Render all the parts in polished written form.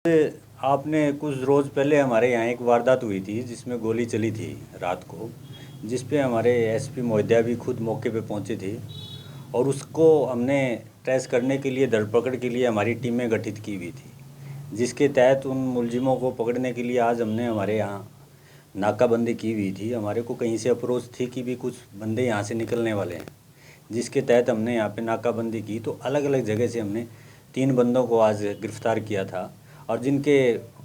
आपने कुछ रोज़ पहले हमारे यहाँ एक वारदात हुई थी जिसमें गोली चली थी रात को, जिस पे हमारे एसपी महोदया भी खुद मौके पे पहुँचे थे और उसको हमने ट्रेस करने के लिए, धरपकड़ के लिए हमारी टीमें गठित की हुई थी, जिसके तहत उन मुलजिमों को पकड़ने के लिए आज हमने हमारे यहाँ नाकाबंदी की हुई थी। हमारे को कहीं से अप्रोच थी कि भी कुछ बंदे यहाँ से निकलने वाले हैं, जिसके तहत हमने यहाँ पे नाकाबंदी की। तो अलग अलग जगह से हमने 3 बंदों को आज गिरफ़्तार किया था और जिनके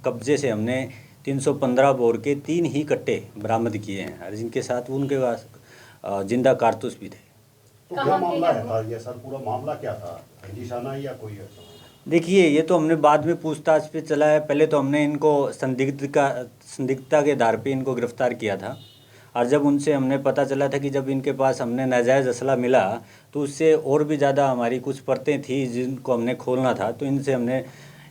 कब्जे से हमने 315 बोर के 3 ही कट्टे बरामद किए हैं और जिनके साथ उनके पास जिंदा कारतूस भी थे। तो क्या मामला है ये सर? पूरा मामला क्या था? रंजिशाना या कोई ऐसा? देखिए, ये तो हमने बाद में पूछताछ पे चला है। पहले तो हमने इनको संदिग्धता के आधार पे इनको गिरफ़्तार किया था और जब उनसे हमने पता चला था कि जब इनके पास हमने नाजायज़ असला मिला तो उससे और भी ज़्यादा हमारी कुछ परतें थी जिनको हमने खोलना था। तो इनसे हमने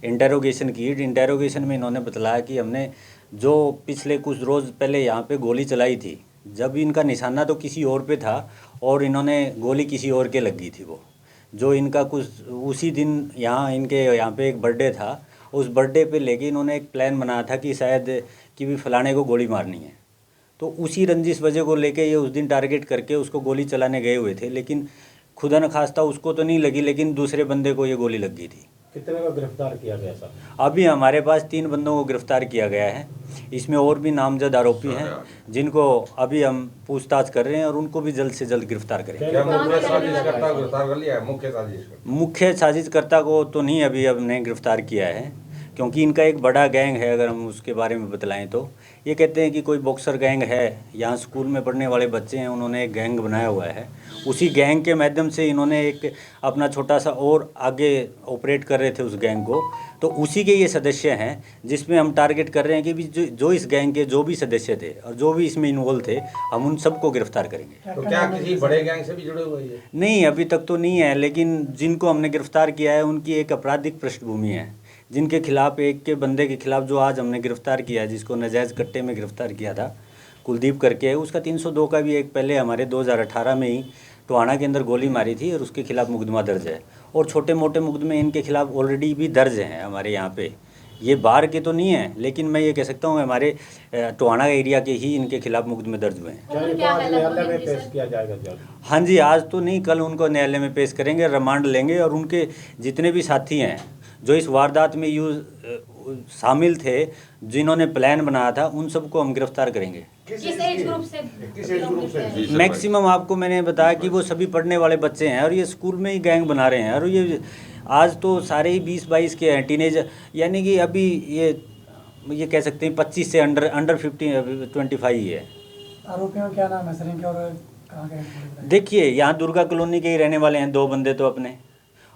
इंटेरोगेशन की। इंटेरोगेशन में इन्होंने बतलाया कि हमने जो पिछले कुछ रोज़ पहले यहाँ पे गोली चलाई थी, जब इनका निशाना तो किसी और पे था और इन्होंने गोली किसी और के लग गई थी। वो जो इनका कुछ उसी दिन इनके यहाँ पे एक बर्थडे था, उस बर्थडे पे लेके इन्होंने एक प्लान बनाया था कि शायद कि भी फलाने को गोली मारनी है। तो उसी रंजिश वजह को लेके ये उस दिन टारगेट करके उसको गोली चलाने गए हुए थे, लेकिन खुदा न खास्ता उसको तो नहीं लगी, लेकिन दूसरे बंदे को ये गोली लग गई थी। कितने को गिरफ्तार किया गया सर? अभी हमारे पास 3 बंदों को गिरफ्तार किया गया है। इसमें और भी नामजद आरोपी हैं जिनको अभी हम पूछताछ कर रहे हैं और उनको भी जल्द से जल्द गिरफ्तार करेंगे। क्या मुख्य साजिशकर्ता गिरफ्तार कर लिया है? मुख्य साजिशकर्ता को तो नहीं अभी हमने गिरफ्तार किया है, क्योंकि इनका एक बड़ा गैंग है। अगर हम उसके बारे में बतलाएं तो ये कहते हैं कि कोई बॉक्सर गैंग है, यहाँ स्कूल में पढ़ने वाले बच्चे हैं, उन्होंने एक गैंग बनाया हुआ है। उसी गैंग के माध्यम से इन्होंने एक अपना छोटा सा और आगे ऑपरेट कर रहे थे उस गैंग को। तो उसी के ये सदस्य हैं जिसमें हम टारगेट कर रहे हैं कि भी जो इस गैंग के जो भी सदस्य थे और जो भी इसमें इन्वॉल्व थे, हम उन सबको गिरफ्तार करेंगे। तो क्या किसी बड़े गैंग से भी जुड़े हुए हैं? नहीं, अभी तक तो नहीं है, लेकिन जिनको हमने गिरफ्तार किया है उनकी एक आपराधिक पृष्ठभूमि है। जिनके खिलाफ, एक के बंदे के खिलाफ जो आज हमने गिरफ्तार किया है, जिसको नाजायज़ कट्टे में गिरफ्तार किया था, कुलदीप करके, उसका 302 का भी एक पहले हमारे 2018 में ही टोहाना के अंदर गोली मारी थी और उसके खिलाफ मुकदमा दर्ज है। और छोटे मोटे मुकदमे इनके खिलाफ ऑलरेडी भी दर्ज हैं हमारे यहाँ पे। ये बाहर के तो नहीं है, लेकिन मैं ये कह सकता हूँ हमारे टोहाना एरिया के ही इनके खिलाफ मुकदमे दर्ज हुए हैं। न्यायालय में पेश किया जाएगा जल्द? हाँ जी, आज तो नहीं, कल उनको न्यायालय में पेश करेंगे, रिमांड लेंगे और उनके जितने भी साथी हैं जो इस वारदात में शामिल थे, जिन्होंने प्लान बनाया था, उन सबको हम गिरफ्तार करेंगे। किस एज ग्रुप से? मैक्सिमम आपको मैंने बताया कि वो सभी पढ़ने वाले बच्चे हैं और ये स्कूल में ही गैंग बना रहे हैं। और ये आज तो सारे ही 20-22 के हैं, टीनेजर, यानी कि अभी ये कह सकते हैं 25 से अंडर 25 ही है। आरोपियों का क्या नाम है सर इनके और कहाँ के? देखिए, यहाँ दुर्गा कॉलोनी के ही रहने वाले हैं 2 बंदे तो अपने,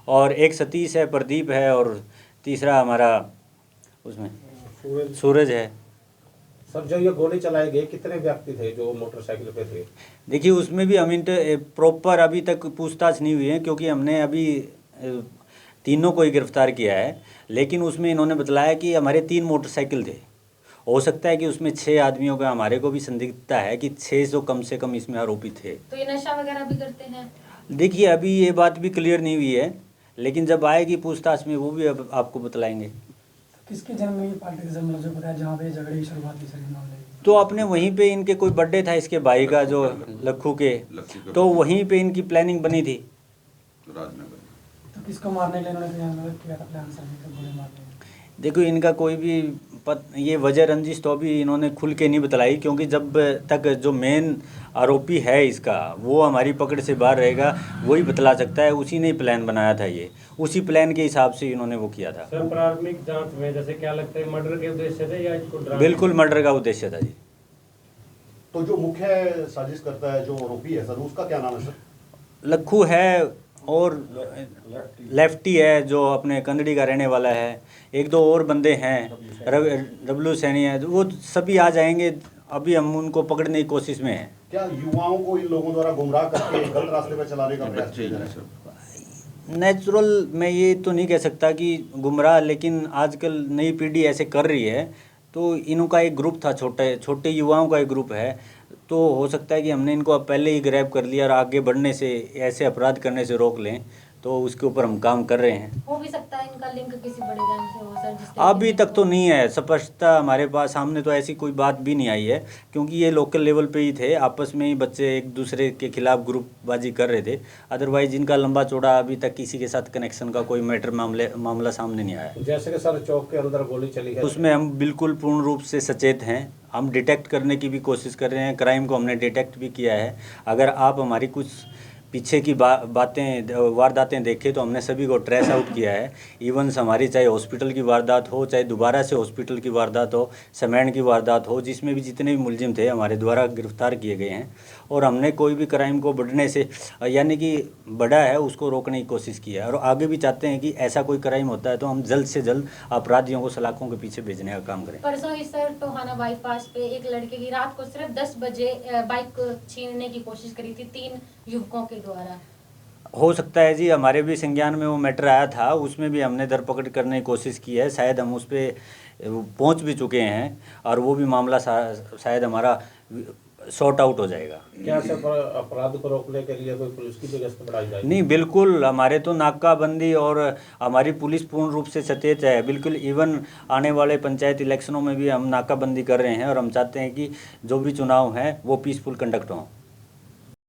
और एक सतीश है, प्रदीप है और तीसरा हमारा उसमें सूरज है। सर, जो ये गोली चलाई गई, कितने व्यक्ति थे जो मोटरसाइकिल पे थे? देखिए, उसमें भी हम प्रॉपर अभी तक पूछताछ नहीं हुई है, क्योंकि हमने अभी तीनों को ही गिरफ्तार किया है। लेकिन उसमें इन्होंने बतलाया कि हमारे 3 मोटरसाइकिल थे। हो सकता है कि उसमें 6 आदमियों का हमारे को भी संदिग्धता है कि 6 जो कम से कम इसमें आरोपी थे। तो ये नशा वगैरह भी करते हैं? देखिए, अभी ये बात भी क्लियर नहीं हुई है, लेकिन जब आएगी पूछताछ में वो भी अब आपको बतलाएंगे। किसके जन्म में पार्टी का जन्म जो बताया जहाँ पे झगड़े की शुरुआत हुई सर मामले? तो अपने वहीं पे इनके कोई बर्थडे था इसके भाई का, जो लक्खू के, तो वहीं पे इनकी प्लानिंग बनी थी। तो किसको मारने के लिए इन्होंने किया था प्लान सर, गोली मारने? देखो, इनका कोई भी ये वजह रंजिश तो अभी इन्होंने खुल के नहीं बतलाई, क्योंकि जब तक जो मेन आरोपी है इसका वो हमारी पकड़ से बाहर रहेगा, वही बतला सकता है। उसी ने प्लान बनाया था, ये उसी प्लान के हिसाब से इन्होंने वो किया था। सर, प्राथमिक जांच में जैसे क्या लगता है, मर्डर के उद्देश्य से या इसको ड्रामा? बिल्कुल मर्डर का उद्देश्य था जी। तो जो मुख्य साजिश करता है, जो आरोपी है सर, उसका क्या नाम है सर? लक्खू है और लेफ्टी है जो अपने कंदड़ी का रहने वाला है। 1-2 और बंदे हैं, डब्लू सैनी है, वो सभी आ जाएंगे। अभी हम उनको पकड़ने की कोशिश में हैं। क्या युवाओं को इन लोगों द्वारा गुमराह करके गलत रास्ते पर चलाने का प्रयास किया जा रहा है? नेचुरल मैं ये तो नहीं कह सकता कि गुमराह, लेकिन आजकल नई पीढ़ी ऐसे कर रही है। तो इनका एक ग्रुप था, छोटे युवाओं का एक ग्रुप है। तो हो सकता है कि हमने इनको अब पहले ही ग्रैब कर लिया और आगे बढ़ने से, ऐसे अपराध करने से रोक लें। तो उसके ऊपर हम काम कर रहे हैं। हो भी सकता है इनका लिंक किसी बड़े गैंग से हो सर, जिस तरीके अभी से तक तो नहीं है स्पष्टता हमारे पास, सामने तो ऐसी कोई बात भी नहीं आई है, क्योंकि ये लोकल लेवल पे ही थे, आपस में ही बच्चे एक दूसरे के खिलाफ ग्रुपबाजी कर रहे थे। अदरवाइज इनका लंबा चौड़ा अभी तक किसी के साथ कनेक्शन का कोई मामला सामने नहीं आया। जैसे कि सर चौक के अंदर गोली चली है, उसमें हम बिल्कुल पूर्ण रूप से सचेत हैं, हम डिटेक्ट करने की भी कोशिश कर रहे हैं, क्राइम को हमने डिटेक्ट भी किया है। अगर आप हमारी कुछ पीछे की वारदातें देखें तो हमने सभी को ट्रेस आउट किया है। इवन हमारी चाहे हॉस्पिटल की वारदात हो, चाहे दोबारा से हॉस्पिटल की वारदात हो, समेंड की वारदात हो, जिसमें भी जितने भी मुलजिम थे हमारे द्वारा गिरफ्तार किए गए हैं। और हमने कोई भी क्राइम को बढ़ने से, यानी कि बड़ा है, उसको रोकने की कोशिश की है। और आगे भी चाहते हैं कि ऐसा कोई क्राइम होता है तो हम जल्द से जल्द अपराधियों को सलाखों के पीछे भेजने का काम करें। परसों ही सर टोहाना बाईपास पे एक लड़के की रात को सिर्फ 10 बजे बाइक छीनने की कोशिश करी थी 3 युवकों के द्वारा। हो सकता है जी, हमारे भी संज्ञान में वो मैटर आया था, उसमें भी हमने धरपकड़ करने की कोशिश की है। शायद हम उस पर पहुँच भी चुके हैं और वो भी मामला शायद हमारा सॉर्ट आउट हो जाएगा। क्या सर अपराध को रोकने के लिए कोई पुलिस की भी गश्त बढ़ाई जाएगी? नहीं, बिल्कुल, हमारे तो नाकाबंदी और हमारी पुलिस पूर्ण रूप से सचेत है, बिल्कुल। इवन आने वाले पंचायत इलेक्शनों में भी हम नाकाबंदी कर रहे हैं और हम चाहते हैं कि जो भी चुनाव हैं वो पीसफुल कंडक्ट हों।